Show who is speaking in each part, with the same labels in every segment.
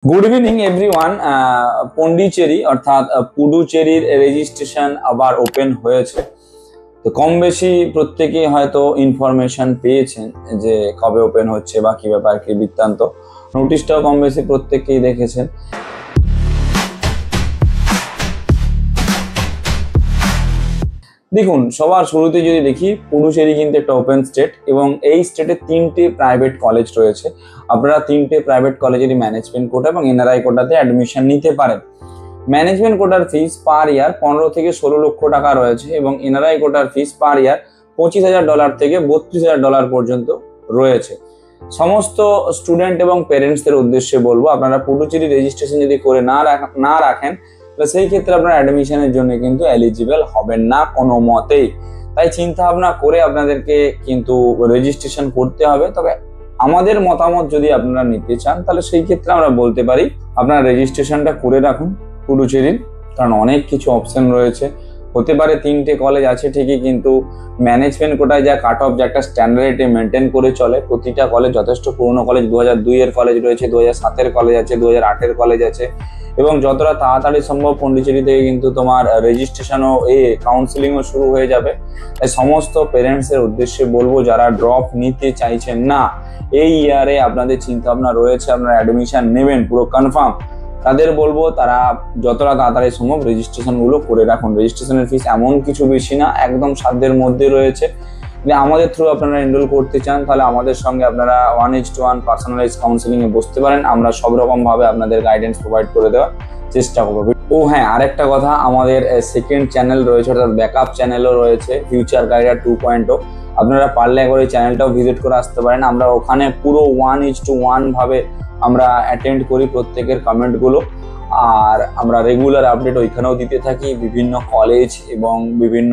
Speaker 1: Good evening everyone. Pondicherry অর্থাৎ পুডুচেরির registration আবার open হয়েছে। তো কম বেশি প্রত্যেকেই হয়তো ইনফরমেশন পেয়েছেন যে কবে ওপেন হচ্ছে বা কি ব্যাপার কি বৃত্তান্ত। নোটিশটাও কম বেশি প্রত্যেকেই দেখেছেন। দেখুন, সবার শুরুতে যদি দেখি, পুডুচেরি কিন্তু একটা ওপেন স্টেট এবং এই স্টেটে 3টে প্রাইভেট কলেজ রয়েছে। আপনারা 3টে প্রাইভেট কলেজেরই ম্যানেজমেন্ট কোটা এবং এনআরআই কোটাতে অ্যাডমিশন নিতে পারেন। ম্যানেজমেন্ট কোটার ফিস পার ইয়ার 15 থেকে 16 লক্ষ টাকা রয়েছে এবং এনআরআই কোটার ফিস পার ইয়ার $25,000 থেকে $32,000 পর্যন্ত রয়েছে। সমস্ত স্টুডেন্ট এবং পেরেন্টসদের উদ্দেশ্যে বলবো, আপনারা পুডুচেরি রেজিস্ট্রেশন যদি করে না রাখেন, সেই ক্ষেত্রে আপনার অ্যাডমিশনের জন্য কিন্তু এলিজিবল হবেন না কোনো মতেই। তাই চিন্তা ভাবনা করে আপনাদেরকে কিন্তু রেজিস্ট্রেশন করতে হবে। তবে আমাদের মতামত যদি আপনারা নিতে চান, তাহলে সেই ক্ষেত্রে আমরা বলতে পারি আপনারা রেজিস্ট্রেশনটা করে রাখুন পুডুচেরির, কারণ অনেক কিছু অপশন রয়েছে। হতে পারে 3টে কলেজ আছে ঠিকই, কিন্তু ম্যানেজমেন্ট কোটায় যা কাট অফ, যে একটা স্ট্যান্ডার্ডে মেনটেন করে চলে, প্রতিটা কলেজ যথেষ্ট পুরনো কলেজ। 2002 এর কলেজ রয়েছে, 2007 এর কলেজ আছে, 2008 এর কলেজ আছে এবং যতটা তাড়াতাড়ি সম্ভব পন্ডিচেরি থেকে কিন্তু তোমার রেজিস্ট্রেশনও কাউন্সিলিংও শুরু হয়ে যাবে। তাই সমস্ত পেরেন্টসের উদ্দেশ্যে বলবো, যারা ড্রপ নিতে চাইছেন না, এই ইয়ারে আপনাদের চিন্তা ভাবনা রয়েছে আপনারা অ্যাডমিশন নেবেন পুরো কনফার্ম, তাদের বলবো তারা যতটা তাড়াতাড়ি সম্ভব রেজিস্ট্রেশন গুলো করে রাখুন। রেজিস্ট্রেশনের ফিস এমন কিছু বেশি না, একদম সাধ্যের মধ্যে রয়েছে। আমাদের থ্রু আপনারা এনরোল করতে চান, তাহলে আমাদের সঙ্গে আপনারা 1:1 পার্সোনালাইজ কাউন্সিলিং এ বসতে পারেন। আমরা সব রকম ভাবে আপনাদের গাইডেন্স প্রোভাইড করে দেওয়ার চেষ্টা করবো। ও হ্যাঁ, আরেকটা কথা, আমাদের সেকেন্ড চ্যানেল রয়েছে, অর্থাৎ ব্যাকআপ চ্যানেলও রয়েছে, ফিউচার গাইডার 2.0। আপনারা পারলে একবার এই চ্যানেলটাও ভিজিট করে আসতে পারেন। আমরা ওখানে পুরো 1:1 ভাবে আমরা অ্যাটেন্ড করি প্রত্যেকের কমেন্টগুলো, আর আমরা রেগুলার আপডেট ওইখানেও দিতে থাকি। বিভিন্ন কলেজ এবং বিভিন্ন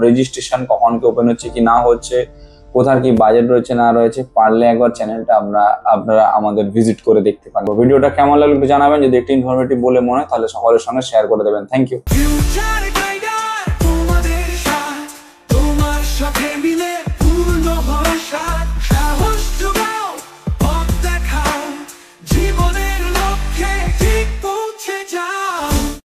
Speaker 1: রেজিস্ট্রেশন কখন কি ওপেন হচ্ছে কি না হচ্ছে, কোথার কি বাজেট রয়েছে না রয়েছে, পারলে একবার চ্যানেলটা আপনারা আমাদের ভিজিট করে দেখতে পারেন। ভিডিওটা কেমন লাগলো একটু জানাবেন। যদি একটু ইনফরমেটিভ বলে মনে হয়, তাহলে সকলের সঙ্গে শেয়ার করে দেবেন। Thank you.